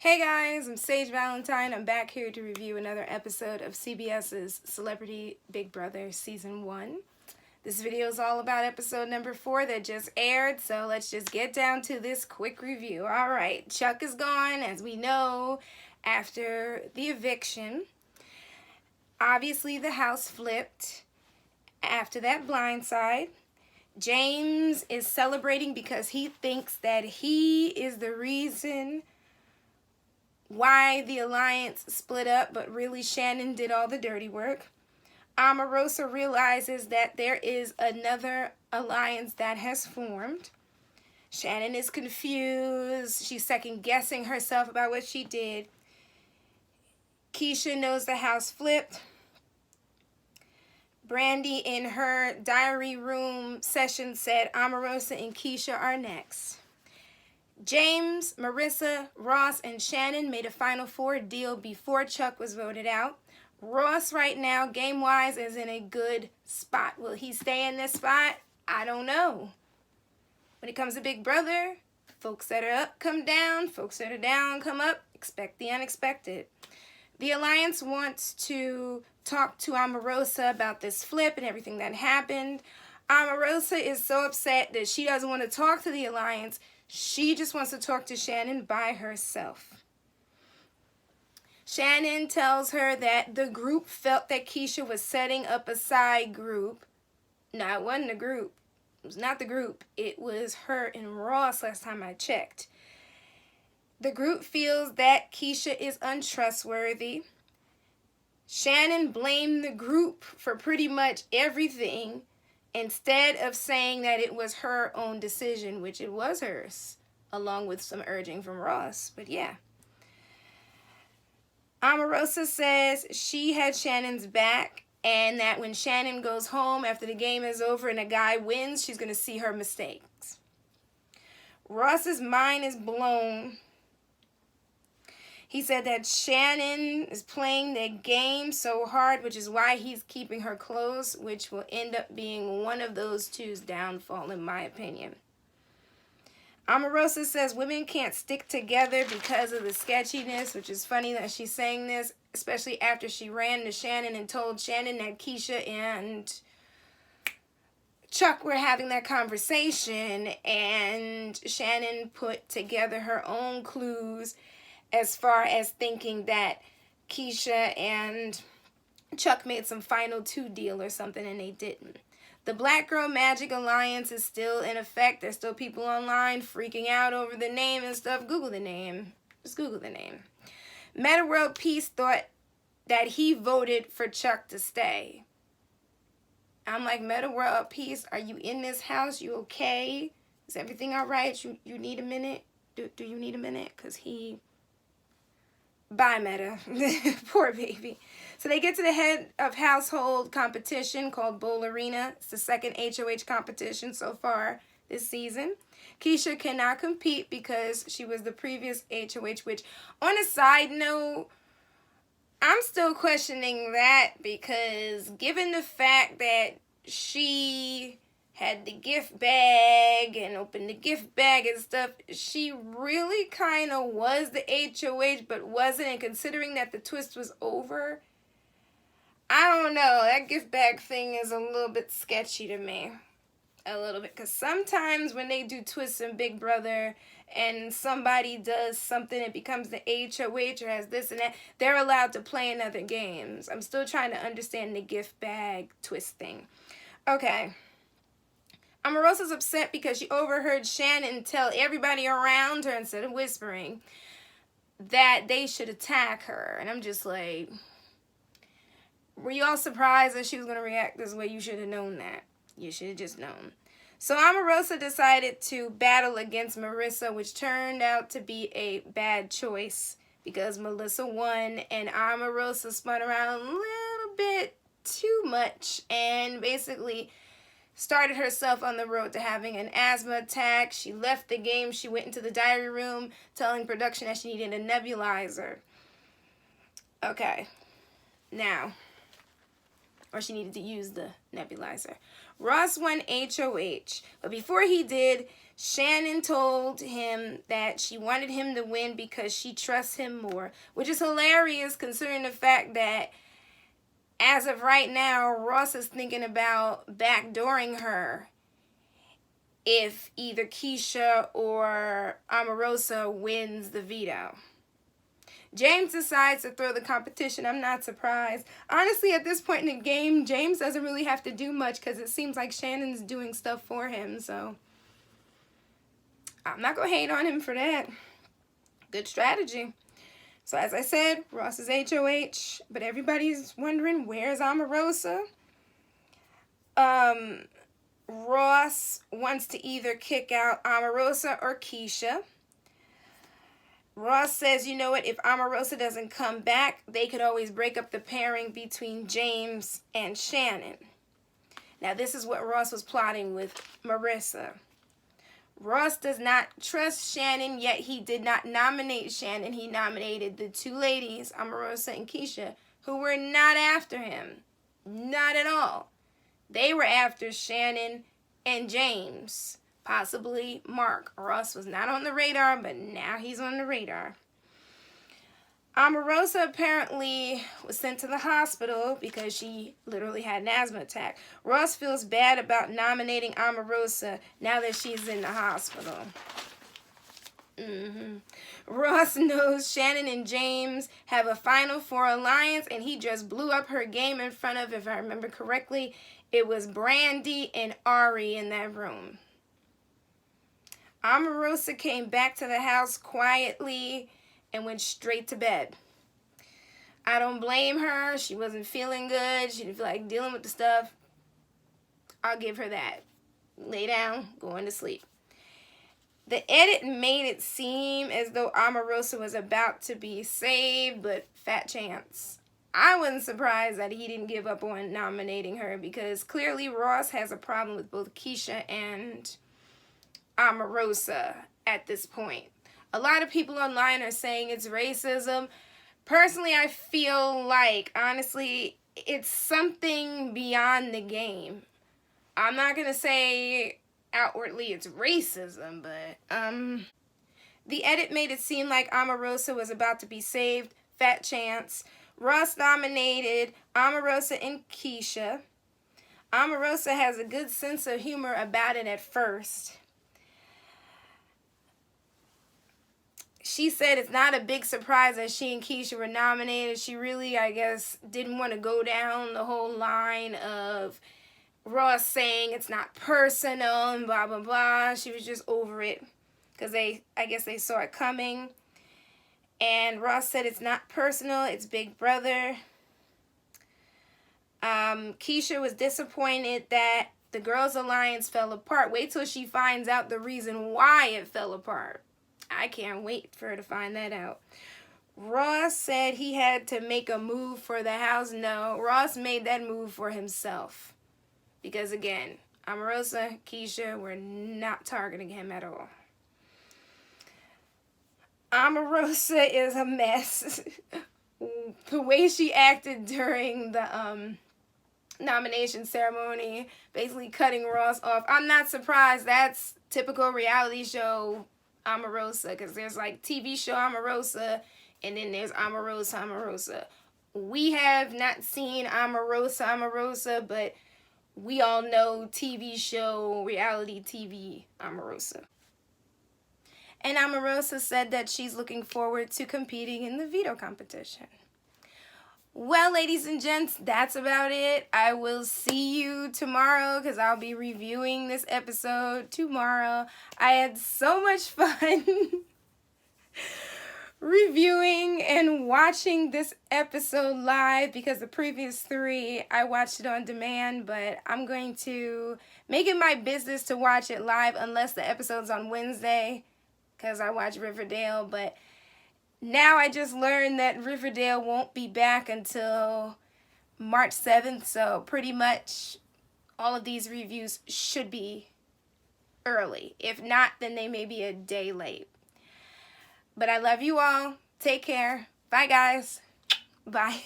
Hey guys, I'm Sage Valentine. I'm back here to review another episode of CBS's Celebrity Big Brother Season 1. This video is all about episode number 4 that just aired, so let's just get down to this quick review. Alright, Chuck is gone, as we know, after the eviction. Obviously, the house flipped after that blindside. James is celebrating because he thinks that he is the reason why the alliance split up, but really Shannon did all the dirty work. Omarosa realizes that there is another alliance that has formed. Shannon is confused. She's second guessing herself about what she did. Keisha knows the house flipped. Brandy in her diary room session said Omarosa and Keisha are next. James, Marissa, Ross, and Shannon made a Final Four deal before Chuck was voted out. Ross right now, game-wise, is in a good spot. Will he stay in this spot? I don't know. When it comes to Big Brother, folks that are up come down, folks that are down come up. Expect the unexpected. The Alliance wants to talk to Omarosa about this flip and everything that happened. Omarosa is so upset that she doesn't want to talk to the Alliance. She just wants to talk to Shannon by herself. Shannon tells her that the group felt that Keisha was setting up a side group. No, it wasn't a group. It was not the group. It was her and Ross last time I checked. The group feels that Keisha is untrustworthy. Shannon blamed the group for pretty much everything, instead of saying that it was her own decision, which it was hers, along with some urging from Ross. But yeah. Omarosa says she had Shannon's back, and that when Shannon goes home after the game is over and a guy wins, she's going to see her mistakes. Ross's mind is blown. He said that Shannon is playing the game so hard, which is why he's keeping her close, which will end up being one of those two's downfall, in my opinion. Omarosa says women can't stick together because of the sketchiness, which is funny that she's saying this, especially after she ran to Shannon and told Shannon that Keisha and Chuck were having that conversation, and Shannon put together her own clues as far as thinking that Keisha and Chuck made some final two deal or something, and they didn't. The Black Girl Magic Alliance is still in effect. There's still people online freaking out over the name and stuff. Google the name. Just Google the name. Meta World Peace thought that he voted for Chuck to stay. I'm like, Meta World Peace, are you in this house? You okay? Is everything all right? You need a minute? Do you need a minute? Because he... Bye, Meta. Poor baby. So they get to the head of household competition called Bowl Arena. It's the second HOH competition so far this season. Keisha cannot compete because she was the previous HOH, which, on a side note, I'm still questioning that, because given the fact that she had the gift bag and opened the gift bag and stuff, she really kind of was the HOH but wasn't, and considering that the twist was over, I don't know, that gift bag thing is a little bit sketchy to me. A little bit, because sometimes when they do twists in Big Brother and somebody does something, it becomes the HOH or has this and that, they're allowed to play in other games. I'm still trying to understand the gift bag twist thing. Okay. Omarosa's upset because she overheard Shannon tell everybody around her, instead of whispering, that they should attack her. And I'm just like, were you all surprised that she was going to react this way? You should have known that. You should have just known. So Omarosa decided to battle against Marissa, which turned out to be a bad choice because Melissa won and Omarosa spun around a little bit too much and basically started herself on the road to having an asthma attack. She left the game. She went into the diary room telling production that she needed a nebulizer. Okay. Now, or she needed to use the nebulizer. Ross won HOH, but before he did, Shannon told him that she wanted him to win because she trusts him more, which is hilarious considering the fact that as of right now, Ross is thinking about backdooring her if either Keisha or Omarosa wins the veto. James decides to throw the competition. I'm not surprised. Honestly, at this point in the game, James doesn't really have to do much because it seems like Shannon's doing stuff for him. So I'm not going to hate on him for that. Good strategy. So as I said, Ross is HOH, but everybody's wondering, where's Omarosa? Ross wants to either kick out Omarosa or Keisha. Ross says, you know what, if Omarosa doesn't come back, they could always break up the pairing between James and Shannon. Now, this is what Ross was plotting with Marissa. Ross does not trust Shannon, yet he did not nominate Shannon. He nominated the two ladies, Omarosa and Keisha, who were not after him. Not at all. They were after Shannon and James. Possibly Mark. Ross was not on the radar, but now he's on the radar. Omarosa apparently was sent to the hospital because she literally had an asthma attack. Ross feels bad about nominating Omarosa now that she's in the hospital. Ross knows Shannon and James have a Final Four alliance, and he just blew up her game in front of, if I remember correctly, it was Brandy and Ari in that room. Omarosa came back to the house quietly and went straight to bed. I don't blame her. She wasn't feeling good. She didn't feel like dealing with the stuff. I'll give her that. Lay down, going to sleep. The edit made it seem as though Omarosa was about to be saved, but fat chance. I wasn't surprised that he didn't give up on nominating her because clearly Ross has a problem with both Keisha and Omarosa at this point. A lot of people online are saying it's racism. Personally, I feel like, honestly, it's something beyond the game. I'm not going to say outwardly it's racism, but the edit made it seem like Omarosa was about to be saved. Fat chance. Ross nominated Omarosa and Keisha. Omarosa has a good sense of humor about it at first. She said it's not a big surprise that she and Keisha were nominated. She really, I guess, didn't want to go down the whole line of Ross saying it's not personal and blah, blah, blah. She was just over it because I guess they saw it coming. And Ross said it's not personal, it's Big Brother. Keisha was disappointed that the girls' alliance fell apart. Wait till she finds out the reason why it fell apart. I can't wait for her to find that out. Ross said he had to make a move for the house. No, Ross made that move for himself. Because again, Omarosa, Keisha were not targeting him at all. Omarosa is a mess. The way she acted during the nomination ceremony, basically cutting Ross off. I'm not surprised. That's typical reality show Omarosa, because there's like TV show Omarosa, and then there's Omarosa. We have not seen Omarosa, but we all know TV show, reality TV Omarosa. And Omarosa said that she's looking forward to competing in the veto competition. Well, ladies and gents, that's about it. I will see you tomorrow because I'll be reviewing this episode tomorrow. I had so much fun reviewing and watching this episode live because the previous 3 I watched it on demand, but I'm going to make it my business to watch it live unless the episode's on Wednesday because I watch Riverdale, but now I just learned that Riverdale won't be back until March 7th, so pretty much all of these reviews should be early. If not, then they may be a day late. But I love you all. Take care. Bye, guys. Bye.